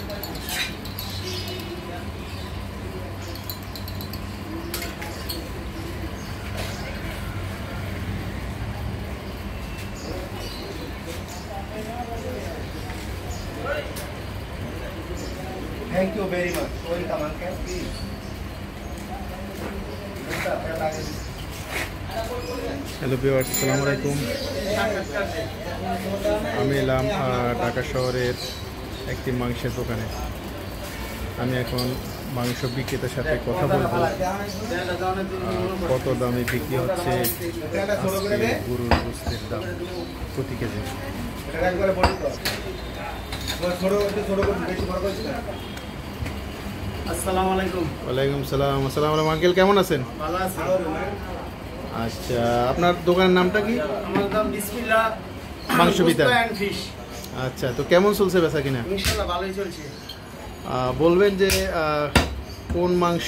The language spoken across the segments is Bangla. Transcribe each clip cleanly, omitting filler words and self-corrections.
Thank you very much. Welcome, uncle. Please. Hello viewers, আসসালামু আলাইকুম। আমি এলাম ঢাকা শহরের একটি মাংসের দোকানে। আমি এখন মাংস বিক্রেতার সাথে কথা বলবো, কত দামে বিক্রি হচ্ছে গরুর গোশতের দাম প্রতি কেজি। আসসালামু আলাইকুম। ওয়ালাইকুম সালাম। আসসালামু আলাইকুম আঙ্কেল, কেমন আছেন? ভালো আছি। আচ্ছা, আপনার দোকানের নামটা কি? আমার নাম বিসমিল্লাহ মাংস বিতান। ফিশ। আচ্ছা, তো কেমন চলছে বেচা কিনা? ইনশাআল্লাহ ভালোই চলছে। বলবেন যে কোন মাংস,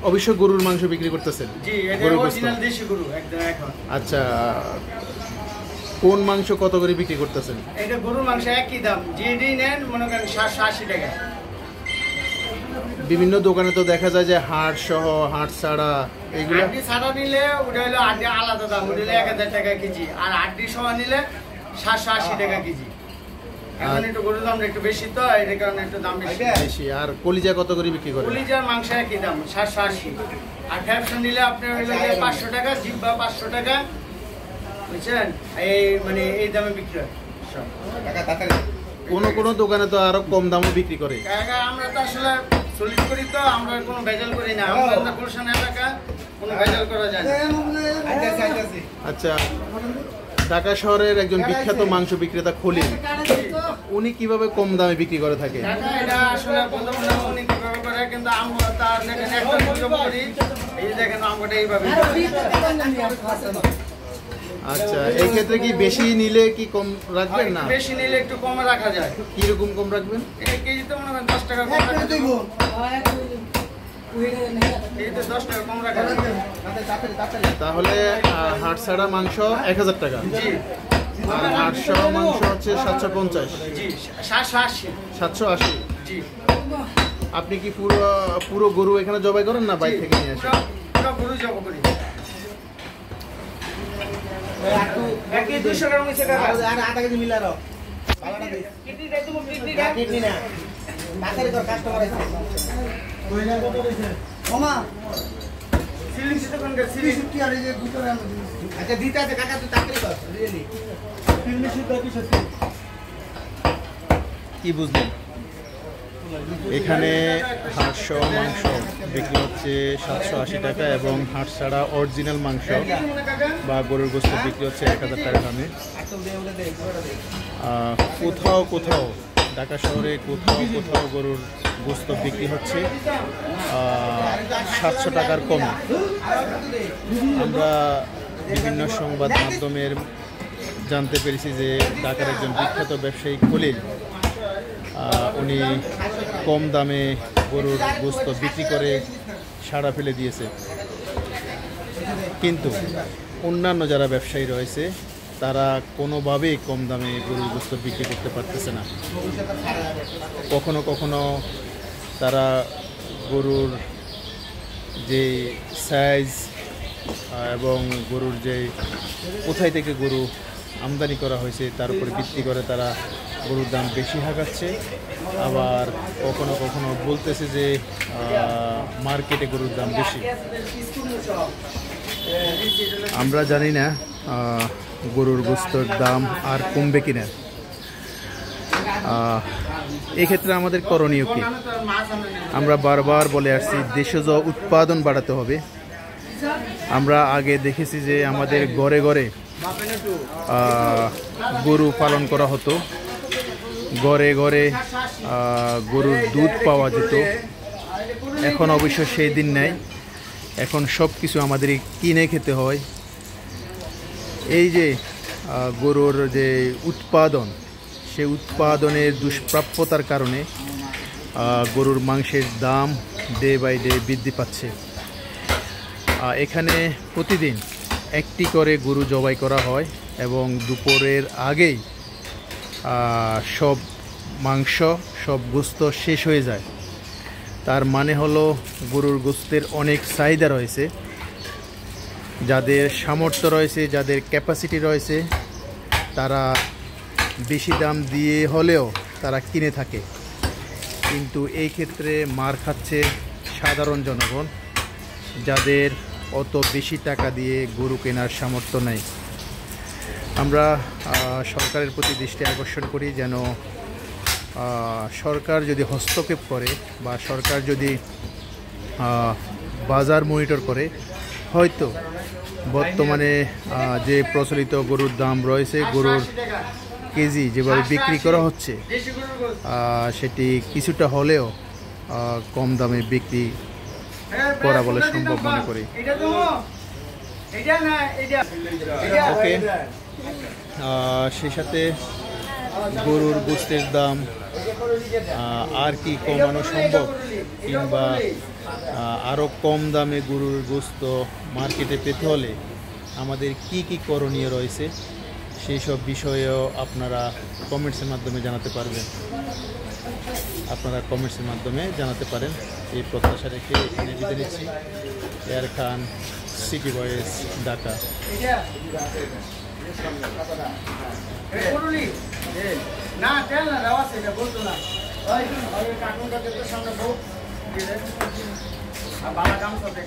অবশ্য গরুর মাংস বিক্রি করতেছেন? জি, এটা অরিজিনাল দেশি গরু একদম এখন। আচ্ছা, কোন মাংস কত করে বিক্রি করতেছেন? এটা গরুর মাংস একই দাম, যেটি নেন মনে করেন 780 টাকা। বিভিন্ন দোকানে তো দেখা যায় যে হাড় সহ, হাড় ছাড়া, এইগুলো হাড্ডি ছাড়া নিলে ওটা হলো হাড্ডি আলাদা দাম, ওটা হলো 1000 টাকা কেজি। আর হাড্ডি সহ নিলে 780 টাকা কেজি। এখন একটু গরুর দাম একটু বেশি, তো এর কারণে একটু দাম বেশি। আর কলিজা কত করে বিক্রি করেন? কলিজার মাংস একই দাম 780। আর ফ্যাপশন নিলে আপনার হলো 500 টাকা, জিব্বা 500 টাকা, বুঝছেন? মানে এই দামে বিক্রি হয় সব। কোন দোকানে তো আরো কম দামে বিক্রি করে। আমরা তো আসলে সলিড করি, তো আমরা কোনো ভেজাল করি না। আমরা গুলশান এলাকা কোনো ভেজাল করা যায় না। আচ্ছা, ঢাকা শহরের একজন বিখ্যাত মাংস বিক্রেতা খলিল, উনি কিভাবে কম দামে বিক্রি করে থাকে? এটা আসলে উনি কিভাবে করে, কিন্তু আমরা তার দেখেন একটা সুযোগ করি, এই দেখেন আমটা এইভাবে। আচ্ছা, এই ক্ষেত্রে কি বেশি নিলে কি কম রাখবেন? না, বেশি নিলে একটু কম রাখা যায়। কিরকম কম রাখবেন? এই কেজিতে মনে করেন 10 টাকা কম রাখা যায়। কেজিতে 10 টাকা কম রাখা যায়। তাহলে হাড় ছাড়া মাংস 1000 টাকা, জি। আর হাড় সহ মাংস হচ্ছে 750। জি, 780। 780। জি। আপনি কি পুরো গরু এখানে জবাই করেন না বাইরে থেকে নিয়ে আসেন? পুরো গরু জবাই করি। একই 200 গ্রাম হইছে কাকা। আর আধা কেজি মিলা রাও। কিডনি দে তুমি, কিডনি দে। কিডনি না। তাড়াতাড়ি তোর কাস্টমার আছে। কইলা কত কইছে? ওমা। সিলিং সিতে কোন গে? সিলিং কি আর এই যে গুতরে আনো। আচ্ছা দিতে আছে কাকা, তুই তাড়াতাড়ি কর। রিয়েলি। সিলিং সিতে কি সত্যি? কি বুঝলেন? এখানে হাড় সহ মাংস বিক্রি হচ্ছে 780 টাকা এবং হাড় ছাড়া অরিজিনাল মাংস বা গরুর গোশত বিক্রি হচ্ছে 1000 টাকা দামে। কোথাও ঢাকা শহরে কোথাও গরুর গোশত বিক্রি হচ্ছে 700 টাকার কমে। আমরা বিভিন্ন সংবাদ মাধ্যমের জানতে পেরেছি যে ঢাকার একজন বিখ্যাত ব্যবসায়ী খলিল, উনি কম দামে গরুর গোশত বিক্রি করে সাড়া ফেলে দিয়েছে। কিন্তু অন্যান্য যারা ব্যবসায়ী রয়েছে তারা কোনোভাবেই কম দামে গরুর গোশত বিক্রি করতে পারতেছে না। কখনো তারা গরুর যে সাইজ এবং গরুর যে কোথায় থেকে গরু আমদানি করা হয়েছে তার উপর ভিত্তি করে তারা গরুর দাম বেশি হাঁকাচ্ছে। আবার কখনো বলতেছে যে মার্কেটে গরুর দাম বেশি। আমরা জানি না গরুর গোশতের দাম আর কমবে কিনা। এক্ষেত্রে আমাদের করণীয় কি? আমরা বারবার বলে আসছি দেশজ উৎপাদন বাড়াতে হবে। আমরা আগে দেখেছি যে আমাদের ঘরে ঘরে গরু পালন করা হতো, ঘরে ঘরে গরুর দুধ পাওয়া যেত। এখন অবশ্য সেই দিন নেই, এখন সব কিছু আমাদের কিনে খেতে হয়। এই যে গরুর যে উৎপাদন, সেই উৎপাদনের দুষ্প্রাপ্যতার কারণে গরুর মাংসের দাম ডে বাই ডে বৃদ্ধি পাচ্ছে। এখানে প্রতিদিন একটি করে গরু জবাই করা হয় এবং দুপুরের আগেই সব মাংস সব গোস্ত শেষ হয়ে যায়। তার মানে হলো গরুর গোস্তের অনেক চাহিদা রয়েছে। যাদের সামর্থ্য রয়েছে, যাদের ক্যাপাসিটি রয়েছে, তারা বেশি দাম দিয়ে হলেও তারা কিনে থাকে। কিন্তু এই ক্ষেত্রে মার খাচ্ছে সাধারণ জনগণ, যাদের অত বেশি টাকা দিয়ে গরু কেনার সামর্থ্য নেই। আমরা সরকারের প্রতি দৃষ্টি আকর্ষণ করি যেন সরকার যদি হস্তক্ষেপ করে বা সরকার যদি বাজার মনিটর করে, হয়তো বর্তমানে যে প্রচলিত গরুর দাম রয়েছে, গরুর কেজি যেভাবে বিক্রি করা হচ্ছে, সেটি কিছুটা হলেও কম দামে বিক্রি করা বলে সম্ভব মনে করি। ওকে, সেই সাথে গরুর গোস্তের দাম আর কি কমানো সম্ভব, কিংবা আরও কম দামে গরুর গোস্ত মার্কেটে পেতে হলে আমাদের কি কি করণীয় রয়েছে, সেই সব বিষয়েও আপনারা কমেন্টসের মাধ্যমে জানাতে পারবেন। এই প্রত্যাশা রেখে এখানে বিদায় নিচ্ছি। এয়ার খান, সিটি বয়েস, ঢাকা। না তেল না দেওয়া সেটা বলতো না কাকুনটা সামনে বউ বালা কাম করতে